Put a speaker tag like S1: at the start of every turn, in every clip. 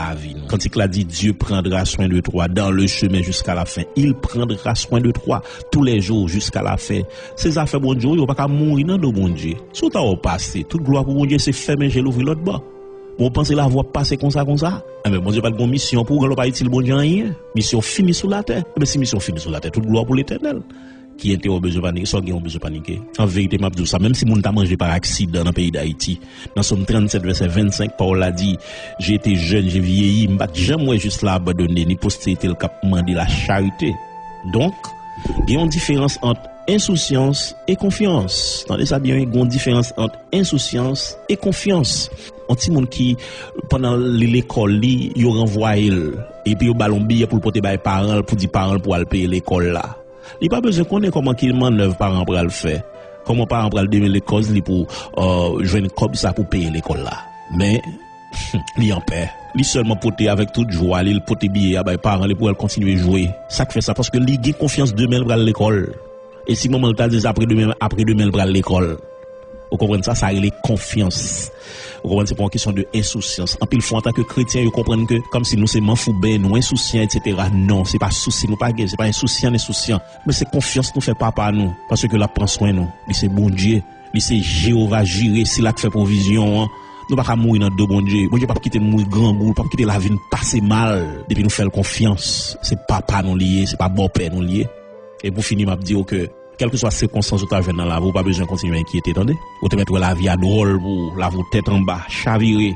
S1: la vie. Quand il a dit Dieu prendra soin de toi dans le chemin jusqu'à la fin, il prendra soin de toi tous les jours jusqu'à la fin. Ces affaires bon Dieu, il va pas mourir dans le bon Dieu. Si tu as passé, toute gloire pour bon Dieu, c'est fermer j'ai l'ouvrir l'autre bas. Bon penser la voie passer comme ça. Mais bon Dieu pas de bonne mission pour qu'on pas utile bon Dieu rien. Mission finie sur la terre. Mais si mission finie sur la terre, toute gloire pour l'Éternel. Qui était au besoin paniquer, soit qui ont besoin paniquer. En vérité, m'a dit ça, même si moun t'a mangé par accident dans le pays d'Haïti. Dans Somme 37 verset 25, Paul a dit, j'ai été jeune, j'ai vieilli, m'bat jamais juste là abandonné, ni postérité le cap mandé la charité. Donc, il y a une différence entre insouciance et confiance. Attendez ça bien, il y a une différence entre insouciance et confiance. Un petit monde qui, pendant l'école, il renvoie et puis il ballon billet pour le porter par parents, pour dire parents pour aller payer l'école là. Il n'a pas besoin de connaître comment qu'il manœuvre parents pour le faire. Comment parents pour le donner les causes pour jouer comme ça pour payer l'école là. Mais, il en paie. Il seulement porter avec toute joie, il porter billet à les parents pour continuer à jouer. Ça fait ça parce que il a confiance demain pour l'école. Et si maman t'a dit après demain pour l'école. Vous comprenez ça, ça a les confiance. Vous comprenez, c'est pas une question de insouciance. En pile fois, en tant que chrétien, vous comprenez que, comme si nous, c'est manfoubé, nous, insouciants, etc. Non, c'est pas souci, nous, pas gay, c'est pas insouciant, mais c'est confiance, nous fait papa, nous. Parce que là, prend soin, nous. Il c'est bon Dieu. Il c'est Jéhovah Jireh, c'est là que fait provision, hein. Nous pas mourir dans deux bon Dieu. Bon Dieu pas quitter mourir grand goût, pas quitter la vie nous passer mal. Depuis nous faire confiance. C'est papa nous lié, c'est pas bon père nous lié. Et pour finir, m'a dire que, quelle que soit circonstance où tu as dans la vie, pas besoin de continuer à inquiéter, attendez. Ou te mettre la vie à drôle pour la vous tête en bas, chavirer.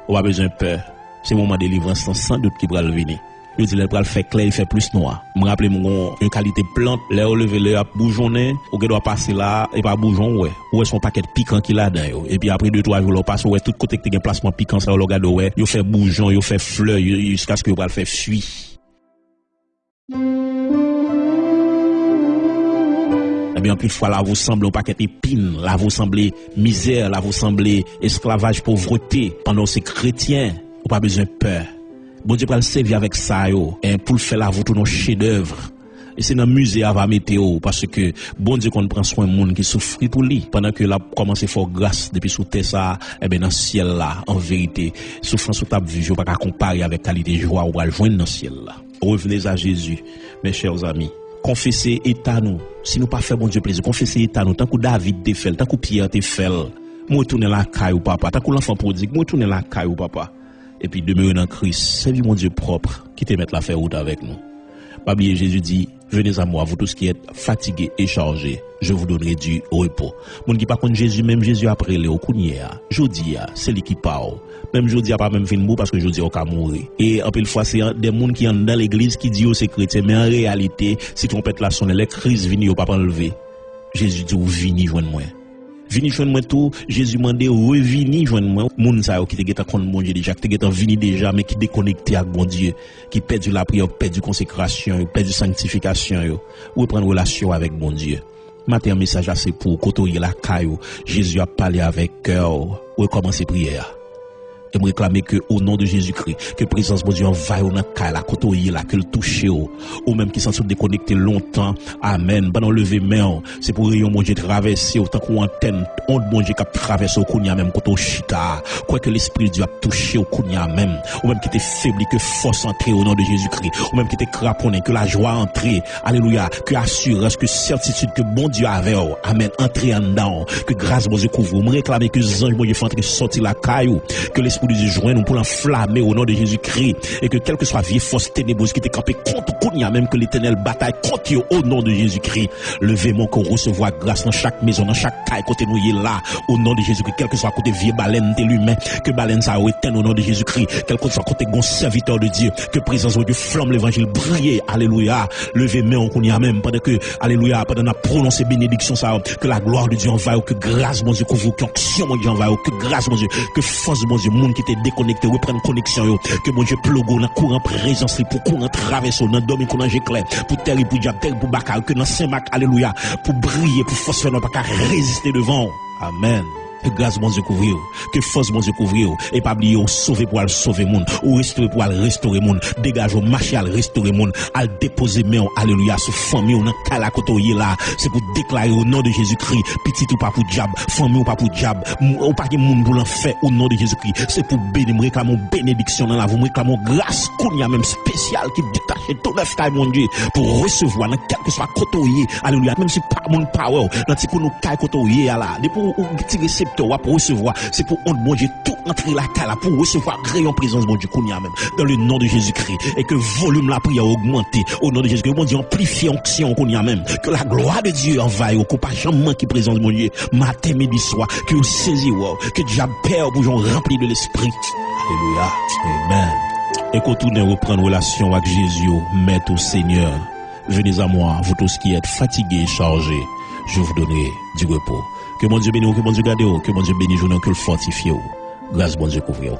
S1: Ou pas besoin de peur. C'est le moment de délivrance sans doute qui va le venir. Je dis, le bras fait clair, il fait plus noir. Me rappelle une qualité plante, l'air levé, l'air bougeonné, ou que doit passer là, et pas bougeon, ouais. Ou est son paquet piquant qu'il a dedans, et puis après 2-3 jours, on passe, ouais, tout côté que tu as un placement piquant, ça, on regarde, ouais. Il fait bougeon, il fait fleur, jusqu'à ce que le bras fait fuir. Eh bien, plus fois, là, vous semblez un paquet épine, là, vous semblez misère, là, vous semblez esclavage, pauvreté. Pendant ces chrétiens, vous pas besoin de peur. Bon Dieu, pour le servir avec ça, yo, et pour le faire, là, vous tout nos chefs-d'œuvre. Et c'est dans le musée à la météo, parce que bon Dieu, qu'on prend soin de monde qui souffre pour lui. Pendant que là, commence à faire grâce depuis sous terre, ça, eh bien, dans le ciel, là, en vérité, souffrance ou table vie, je ne peux pas comparer avec qualité de joie ou à le joindre dans le ciel, là. Revenez à Jésus, mes chers amis. Confessez état nous. Si nous pas fait bon Dieu plaisir, confessez état nous. Tant que David te fait, tant que Pierre te fait. Moi tourner la caille papa. Tant que l'enfant prodigue, moi tourner la caille papa. Et puis demeurer dans Christ, servir mon Dieu propre qui te mette la faire route avec nous. Pas oublier Jésus dit, venez à moi, vous tous qui êtes fatigués et chargés, je vous donnerai du repos. Mon qui pas contre Jésus, même Jésus après le okunia. Jodi c'est lui qui parle. Même jodi a pas même fin mot parce que jodi on ka mourir. Et en pile fois c'est des monde qui sont dans l'église qui dit c'est chrétien, mais en réalité, si trompette la sonne, les crises viennent pas enlever. Jésus dit ou vini joindre moi. Vini joindre moi tout, Jésus mandé revini joindre moi. Moun sa yo qui te geta contre bon Dieu déjà, qui te geta vini déjà mais qui déconnecté avec bon Dieu, qui perdu la prière, perdu consécration, perdu sanctification yo, reprendre relation avec bon Dieu. Matin un message assez pour côtoyer la caillou. Jésus a parlé avec cœur, recommencer prière. Et me réclamer que au nom de Jésus-Christ, que présence de Dieu envahit dans la la côtoyer là, que le toucher ou même qui sont déconnectés longtemps. Amen. Pendant lever main, c'est pour rayon mon Dieu traverser autant qu'on antenne, on bon Dieu qui traverse au kounya même côté chita. Quoi que l'esprit de Dieu a touché au kounya même, ou même qui était faibli que force entrer au nom de Jésus-Christ, ou même qui était craponné que la joie entrer. Alléluia, que assurance, que certitude que bon Dieu avait. Amen. Entrer en dedans, que grâce bon Dieu couvre. Me réclamer que les anges bon Dieu font entrer sortir la caillou, que l'esprit de Dieu joint nous pour l'enflammer au nom de Jésus-Christ et que quelle que soit vieille force ténébreuse qui était campée contre Kounia, même que l'Éternel bataille contre eux au nom de Jésus-Christ. Levez mon qu'on recevoir grâce dans chaque maison, dans chaque caille côté nous est là au nom de Jésus-Christ. Quel que soit côté vieille baleine de l'humain, que baleine ça éteint au nom de Jésus-Christ. Quel que soit côté bon serviteur de Dieu, que présence de Dieu flamme l'évangile briller. Alléluia. Levez mon qu'on y a même pendant que alléluia pendant qu'on a prononcé bénédiction ça, que la gloire de Dieu envahit, que grâce mon Dieu couvre, que action mon Dieu envahit, que grâce mon Dieu, que force mon Dieu monde qui était déconnecté reprendre connexion yo, que mon Dieu plogo dans courant présence pour courant traverse dans dormir qu'on ange clair pour terre pour diable terre pour bakal que dans Saint-Marc alléluia pour briller pour force faire pas résister devant. Amen. Que grâce bon Dieu couvrir, que force bon Dieu couvrir, et pas oublier ou sauver pour aller sauver monde, ou restaurer pour aller restaurer monde, dégage au marché à restaurer monde, à déposer main, alléluia, sur famille ou dans kala kotoye là, c'est pour déclarer au nom de Jésus-Christ, petit ou pas pour diable, famille ou pas pour diable, ou pas que monde pour l'enfer au nom de Jésus-Christ, c'est pour bénir, réclamer bénédiction dans la vie, réclamer grâce qu'on y a même spécial qui détache tout neuf taille mon Dieu, pour recevoir dans quel que soit kotoye, alléluia, même si pas mon power, dans ti nous taille kotoye là, de pour petit récepteur pour recevoir, c'est pour honte bon Dieu tout entrer la cala pour recevoir créer en présence bon Dieu qu'on y a même dans le nom de Jésus-Christ et que volume la prière augmenter au nom de Jésus-Christ bon Dieu amplifier onction qu'on y a même que la gloire de Dieu envahisse au pas jamais qui présence mon Dieu matin midi soir que saisi que diable peur pour gens rempli de l'esprit. Alléluia. Amen. Et qu'on tourne reprendre relation avec Jésus, maître au Seigneur. Venez à moi, vous tous qui êtes fatigués et chargés, je vous donnerai du repos. Que mon Dieu bénisse, que mon Dieu garde, que mon Dieu bénisse, que le fortifie. Grâce bon Dieu couvre.